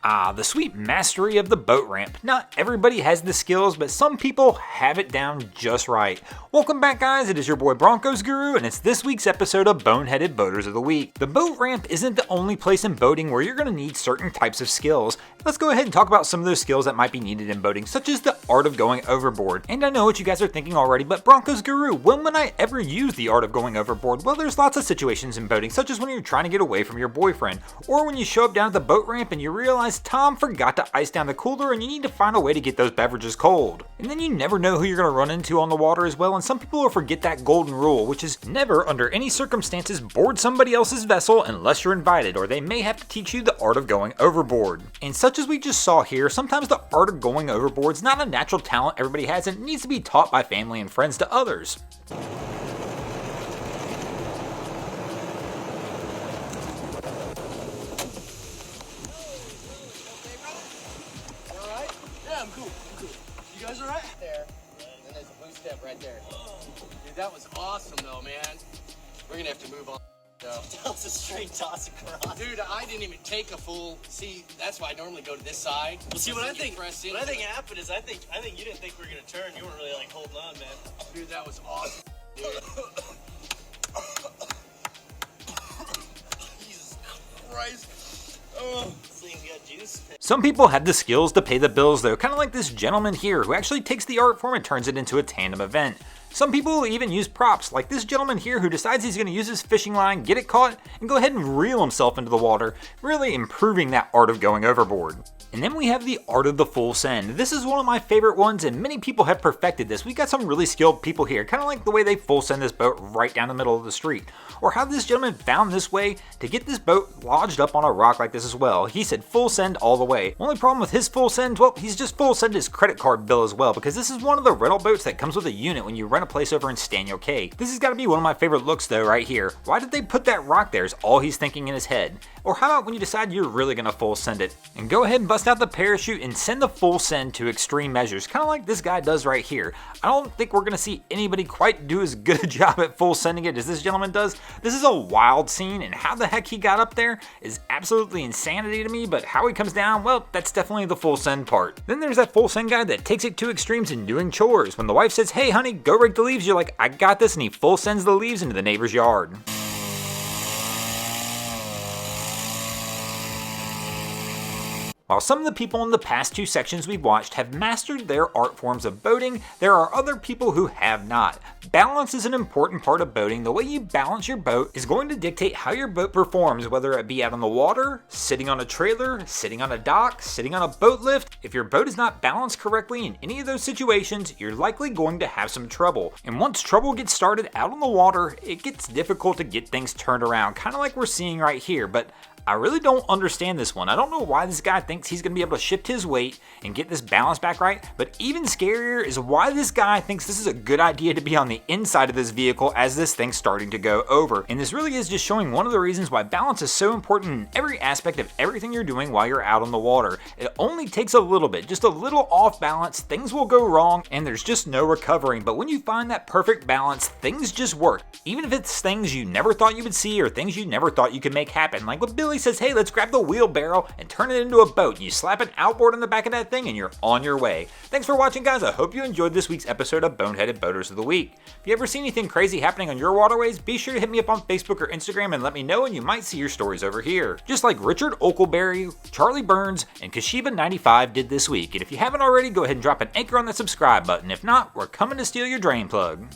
The sweet mastery of the boat ramp. Not everybody has the skills, but some people have it down just right. Welcome back, guys. It is your boy Broncos Guru, and it's this week's episode of Boneheaded Boaters of the Week. The boat ramp isn't the only place in boating where you're going to need certain types of skills. Let's go ahead and talk about some of those skills that might be needed in boating, such as the art of going overboard. And I know what you guys are thinking already, but Broncos Guru, when would I ever use the art of going overboard? Well, there's lots of situations in boating, such as when you're trying to get away from your boyfriend, or when you show up down at the boat ramp and you realize Tom forgot to ice down the cooler and you need to find a way to get those beverages cold. And then you never know who you're going to run into on the water as well, and some people will forget that golden rule, which is never under any circumstances board somebody else's vessel unless you're invited, or they may have to teach you the art of going overboard. And such as we just saw here, sometimes the art of going overboard is not a natural talent everybody has and it needs to be taught by family and friends to others. Right there. Dude, that was awesome though, man. We're gonna have to move on. That was a straight toss across. Dude, I didn't even take a full. See, that's why I normally go to this side. Well, see, what I think happened is I think you didn't think we were gonna turn. You weren't really like holding on, man. Dude, that was awesome. Dude. Jesus Christ. Oh. Some people have the skills to pay the bills though, kind of like this gentleman here who actually takes the art form and turns it into a tandem event. Some people even use props, like this gentleman here who decides he's going to use his fishing line, get it caught, and go ahead and reel himself into the water, really improving that art of going overboard. And then we have the art of the full send. This is one of my favorite ones and many people have perfected this. We got some really skilled people here, kind of like the way they full send this boat right down the middle of the street. Or how this gentleman found this way to get this boat lodged up on a rock like this as well. He said full send all the way. Only problem with his full send, well, he's just full send his credit card bill as well, because this is one of the rental boats that comes with a unit when you rent a place over in Staniel Cay. This has got to be one of my favorite looks though right here. Why did they put that rock there is all he's thinking in his head. Or how about when you decide you're really going to full send it? And go ahead and bust out the parachute and send the full send to extreme measures, kind of like this guy does right here. I don't think we're going to see anybody quite do as good a job at full sending it as this gentleman does. This is a wild scene, and how the heck he got up there is absolutely insanity to me, but how he comes down, well, that's definitely the full send part. Then there's that full send guy that takes it to extremes in doing chores. When the wife says, hey honey, go rake the leaves, you're like, I got this, and he full sends the leaves into the neighbor's yard. While some of the people in the past two sections we've watched have mastered their art forms of boating, there are other people who have not. Balance is an important part of boating. The way you balance your boat is going to dictate how your boat performs, whether it be out on the water, sitting on a trailer, sitting on a dock, sitting on a boat lift. If your boat is not balanced correctly in any of those situations, you're likely going to have some trouble. And once trouble gets started out on the water, it gets difficult to get things turned around, kind of like we're seeing right here. But I really don't understand this one. I don't know why this guy thinks he's going to be able to shift his weight and get this balance back right, but even scarier is why this guy thinks this is a good idea to be on the inside of this vehicle as this thing's starting to go over. And this really is just showing one of the reasons why balance is so important in every aspect of everything you're doing while you're out on the water. It only takes a little bit, just a little off balance, things will go wrong and there's just no recovering. But when you find that perfect balance, things just work. Even if it's things you never thought you would see or things you never thought you could make happen. Like what Billy says, hey, let's grab the wheelbarrow and turn it into a boat. You slap an outboard on the back of that thing and you're on your way. Thanks for watching, guys. I hope you enjoyed this week's episode of Boneheaded Boaters of the Week. If you ever see anything crazy happening on your waterways, be sure to hit me up on Facebook or Instagram and let me know, and you might see your stories over here. Just like Richard Oakleberry, Charlie Burns, and Kashiba95 did this week. And if you haven't already, go ahead and drop an anchor on the subscribe button. If not, we're coming to steal your drain plug.